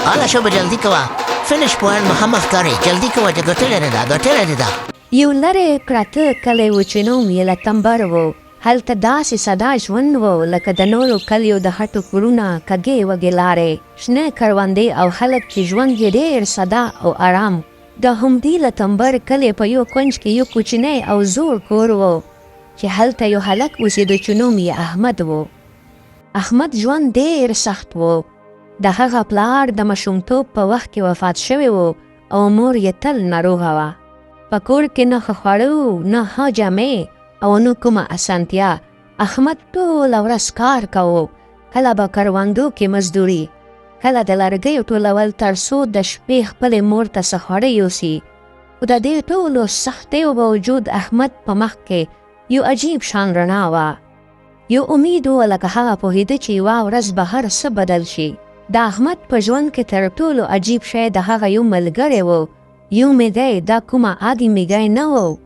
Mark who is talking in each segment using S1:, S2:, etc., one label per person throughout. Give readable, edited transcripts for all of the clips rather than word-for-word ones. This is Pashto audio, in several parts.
S1: حالا شو جلدی کوه فینش پوهن مخمخ کاری جلدی کوه چې ګټلې نه ده ګټلې نه ده.
S2: یو لرې پراته کلی و چې نوم یې لتمبر و. هلته داسې ساده ژوند و لکه د نورو کلیو د هټو کورونه کږې وږې لارې شنه کروندې او خلک چې ژوند یې ډېر ساده او آرام. د همدې لتمبر کلی په یو کونج کې یو کوچنی او زوړ کور و چې هلته یو هلک اوسېده چې نوم یې احمد و. احمد ژوند ډېر سخت و. د هغه پلار د ماشومتوب په وخت کې وفات شوی و او مور یې تل ناروغه وه. په کور کې نه ښه خواړه نه ښه جامې او نه کومه اسانتیا. احمد ټوله ورځ کار کوو. کله به کروندو کې مزدوري، کله د لرګیو ټولول تر څو د شپې خپلې مور ته څه خواړه یوسي. خو د دې ټولو سختیو باوجود احمد په مخ کې یو عجیب شان رڼا وه. یو امید و لکه هغه پوهېده چې یوه ورځ به هر څه بدل شي. د احمد په ژوند کې تر ټولو عجیب شی د هغه یو ملګری و. یو میږی، دا کومه عادي میږی نه و.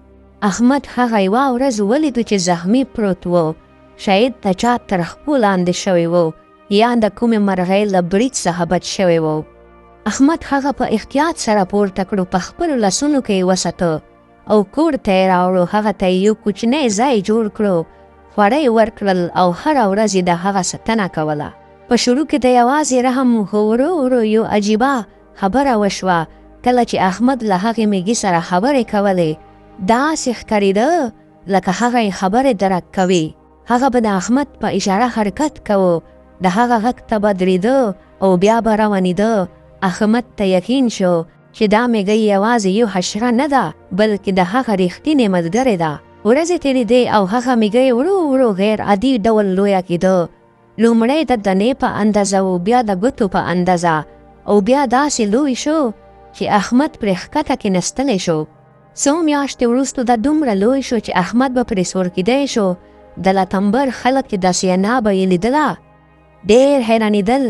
S2: احمد هغه یوه ورځ ولیدو چې زخمي پروت و. شاید د چا تر خپو لاندې شوی و یا د کومې مرغۍ له برید څخه بچ شوی و. احمد هغه په احتیاط سره پورته کړو، په خپلو لاسونو کې یې وساته او کور ته یې راوړو. هغه ته یې یو کوچنی ځای جوړ کړو، خواړه یې ورکړل او هره ورځ یې د هغه ساتنه کوله. په شروع کې د یوازې رحم، خو ورو ورو یو عجیبه خبره وشوه. کله چې احمد له هغې میږي سره خبرې کولې داسې ښکارېده لکه هغه یې خبرې درک کوي. هغه به د احمد په اشاره حرکت کوو، د هغه غږ ته به درېده او بیا به روانېده. احمد ته یقین شو چې دا میږی یوازې یو حشره نه ده بلکې د هغه ریښتینې ملګرې ده. ورځې تېرېدې او هغه میږی ورو ورو غیر عادي ډول لویه کېده. لومړی د دانې په اندازه و، بیا د ګوتو په اندازه او بیا داسې لوی شو چې احمد پرې ښکته کېنستلی شو. څو میاشتې وروسته دا دومره لوی شو چې احمد به پرې سور کېدی شو. د لتمبر خلک چې دا سینا به یې لیدله ډېر حیرانېدل،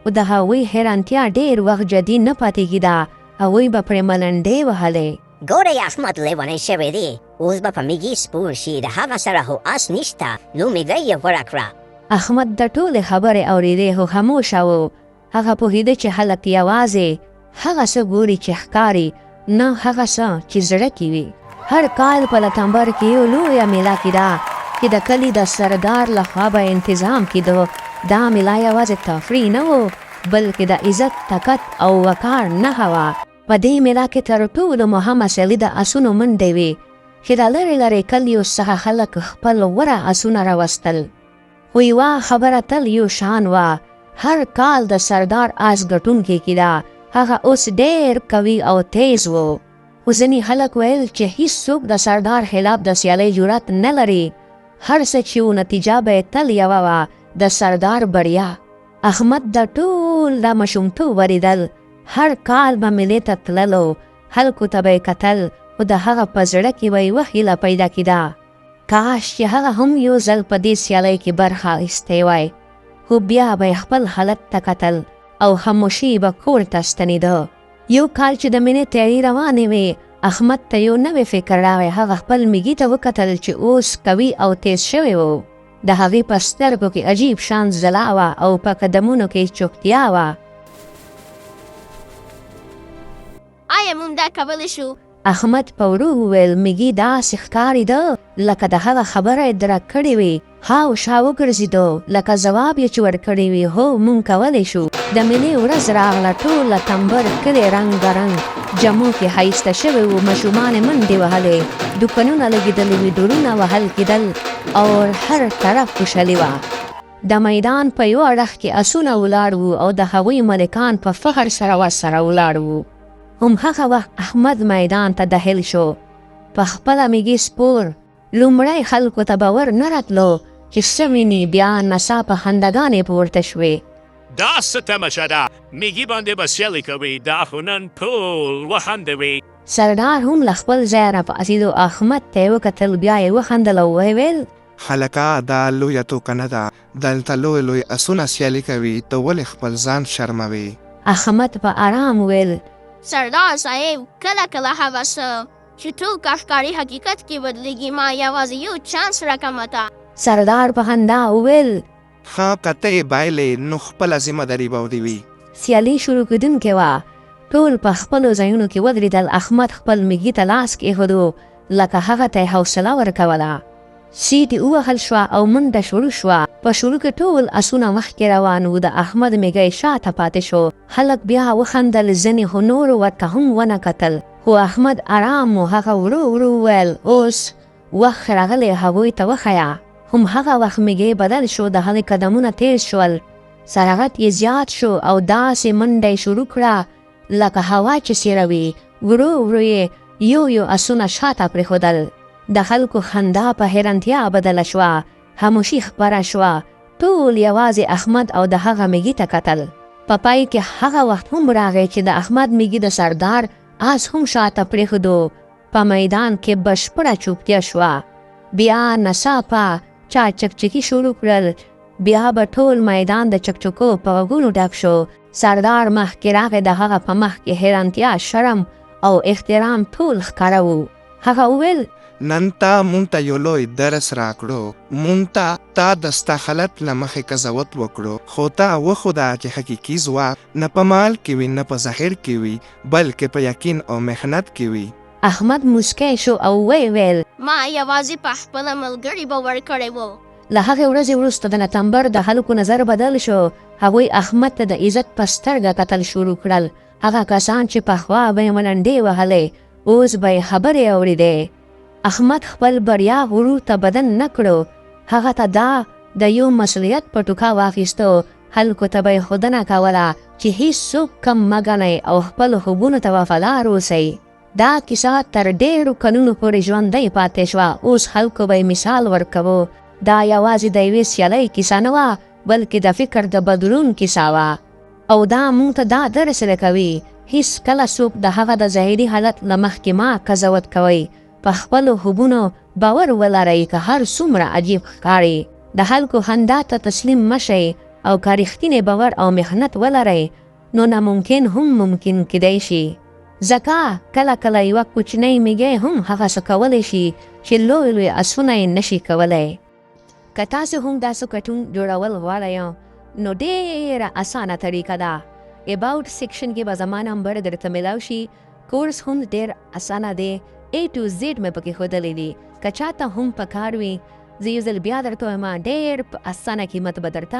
S2: خو د هغوی حیرانتیا ډېر وخت جدي نه پاتې کېده. هغوی به پرې ملنډې وهلې.
S3: ګورئ احمد لیونی شوی دی، اوس به په میږي سپور شي. د هغه سره خو اس نشته، نو میږی یې غوره کړه.
S2: احمد د ټولې خبرې اورېدې خو خاموشه و. هغه پوهېده چې خلک یوازې هغه څه ګوري چې ښکاري، نه هغه څه چې زړه کې وي. هر کال په لتمبر کې یو لویه میله کېده چې د کلي د سردار لخوا به انتظام کېده. دا میله یوازې تفریح نه و بلکې د عزت، طاقت او وقار نښه وه. په دې میله کې تر ټولو مهمه سیالي د اسونو منډې وې چې د لرې لرې کلیو څخه خلک خپل غوره اسونه راوستل. خو یوه خبره تل یو شان وه، هر کال د سردار آس ګټونکی کېده. هغه اوس ډېر قوي او تیز و. خو ځینې خلک ویل چې هیڅوک د سردار خلاف د سیالۍ جرأت نه لري. هر څه چې و نتیجه به یې تل یوه وه، د سردار بریا. احمد د ټول د ماشومتوب ولیدل. هر کال به میلې ته تللو، خلکو ته به یې کتل، خو د هغه په زړه کې به یوه هیله پیدا کېده. کاش چې هغه هم یو ځل په دې سیالۍ کې برخه اخیستی وای. خو بیا به یې خپل حالت ته کتل او خاموشي به کور ته ستنېده. یو کال چې د مینې تیاري روانې وې، احمد ته یو نوی فکر راغی. هغه خپل میږي ته وکتل چې اوس قوي او تیز شوی و. د هغې په سترګو کې عجیب شان ځلا وه او په قدمونو کې چوپتیا وه.
S4: آیا موږ دا کولی شو؟
S2: احمد په ورو وویل. میږي داسې ښکارېده لکه د هغه خبره یې درک کړې وي. هاوشا وګرځېده لکه ځواب یې چې ورکړی وي. هو موږ کولی شو. د میلې ورځ راغله. ټول لتمبر کلی رنګارنګ جامو کې ښایسته شوی و. ماشومان یې منډې وهلې، دوکانونه لګېدلي وي، ډولونه وهل کېدل او هر طرف خوشحالي وه. د میدان په یو اړخ کې اسونه ولاړ وو او د هغوی ملکان په فخر سره ورسره ولاړ وو. هم هغه وخت احمد میدان ته داخل شو، په خپله میږي سپور. لومړی خلکو ته باور نه راتلو چې څه ویني. بیا ناڅاپه خنداګانې پورته شوې.
S5: دا څه تماشه ده، میږي باندې به سیالي کوي، دا خو نن ټول وخندوي.
S2: سردار هم له خپل ځای راپاڅېد او احمد ته یې وکتل. بیا یې وخندل او ویل،
S6: هلکه دا لویه توکه نه ده، دلته لوی لوی اسونه سیالي کوي، ته ولې خپل ځان شرموي؟
S2: احمد په آرام ویل،
S4: سردار صاحب کله کله هغه څه چې ټول کښکاري حقیقت کې بدلیږي، ما یوازې یو چانس راکمه ته.
S2: سردار په خندا وویل،
S6: ښه که ته یې بایلې نو خپله ذمه داري به ودې وي.
S2: سیالي شروع کېدونکې وه. ټول په خپلو ځایونو کې ودرېدل. احمد خپل میږي ته لاس کېښودو لکه هغه ته یې حوصله ورکوله. سیټ یې ووهل شوه او منډه شروع شوه. په شروع کې ټول اسونه مخکې روان وو. د احمد میږی شاته پاتې شو. خلک بیا وخندل، ځینې خو نورو ورته هم ونه کتل، خو احمد ارام و. هغه ورو ورو وویل اوس وخت راغلی هغوی ته وښیه. هم هغه وخت میږی بدل شو. د هغې قدمونه تیز شول، سرعت یې زیات شو او داسې منډه یې شروع کړه لکه هوا چې څیروي. ورو ورو یې یو یو اسونه شاته پرېښودل. د خلکو خندا په حیرانتیا بدله شوه. خاموشي خپره شوه. ټول یوازې احمد او د هغه میږي ته کتل. په پای کې هغه وخت هم راغی چې د احمد میږي د سردار آس هم شاته پرېښودو. په میدان کې بشپړه چوپتیا شوه. بیا ناڅاپه چا چکچکي شروع کړل. بیا به ټول میدان د چکچکو په غوږونو ډک شو. سردار مخکې راغی. د هغه په مخ کې حیرانتیا، شرم او احترام ټول ښکاره وو. هغه وویل
S6: نن تا مونږ ته یو لوی درس راکړو. مونږ ته تا د ستا حالت له مخې قضاوت وکړو، خو تا وښوده چې حقیقي ځواک نه په مال کې وي نه په ظاهر کې وي، بلکې په یقین او محنت کې وي.
S2: احمد موسکی شو او ویل
S4: ما یوازې په خپله ملګري باور کړی و.
S2: له هغې ورځې وروسته د نتمبر د خلکو نظر بدل شو. هغوی احمد ته د عزت په سترګه کتل شروع کړل. هغه کسان چې پخوا به یې ملنډې وهلې اوس به یې خبرې اورېدې. احمد خپل بریا غرور ته بدل نه کړو. هغه ته دا د یو مسؤلیت په ټوکه واخیستو. خلکو ته به یې ښودنه کوله چې هیڅوک کم مه ګڼئ او خپلو خوبونو ته وفادار اوسئ. دا کیسه تر ډېرو کلونو پورې ژوندۍ پاتې شوه. اوس خلکو به یې مثال ورکوو. دا یوازې د یوې سیالۍ کیسه نه وه، بلکې د فکر د بدلون کیسه وه. او دا موږ ته دا درس راکوي هیڅ کله څوک د هغه د ظاهري حالت له مخکې مه قضاوت کوئ. په خپلو خوبونو باور ولرئ که هر څومره عجیب ښکاري. د خلکو خندا ته تسلیم مه شئ او که رښتینی باور او محنت ولرئ نو ناممکن هم ممکن کیدی شي. ځکه کله کله یوه کوچنۍ میږی هم هغه څه کولی شي چې لوی لوی اسونه یې نشي کولی. که تاسو هم داسې کټون جوړول غواړئ نو ډېره اسانه طریقه ده. اباوټ سیکشن کې به زما نمبر درته میلاو شي. کورس هم ډېر اسانه دی. A to Z مې پکې ښودلی دي. که چاته هم پکار وي زه یو ځل بیا درته وایم ډېر په اسانه قیمت به درته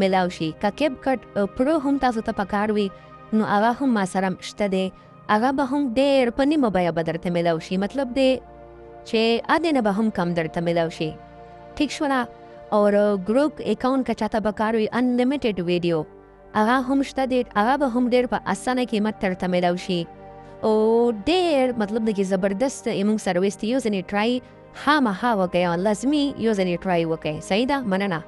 S2: میلاو شي. که کیپ کټ پرو هم تاسو ته پکار وي نو هغه هم ما سره شته دی. هغه به هم ډېر په نیمه بیه به درته میلاو شي. مطلب دی چې ادې نه به هم کم درته میلاو شي. ٹھیک شوله. اور ګروپ اکاؤنٹ که چاته پکار وي انلیمیټډ ویډیو هغه هم شته دی. هغه به هم ډېر په اسانه قیمت درته میلاو شي او ډېر مطلب دی چې زبردست یې موږ سره ویستي. یو ځلې ټرای خامخا وکړئ او لازمي یو ځلې ټرای وکړئ. صحیح ده؟ مننه.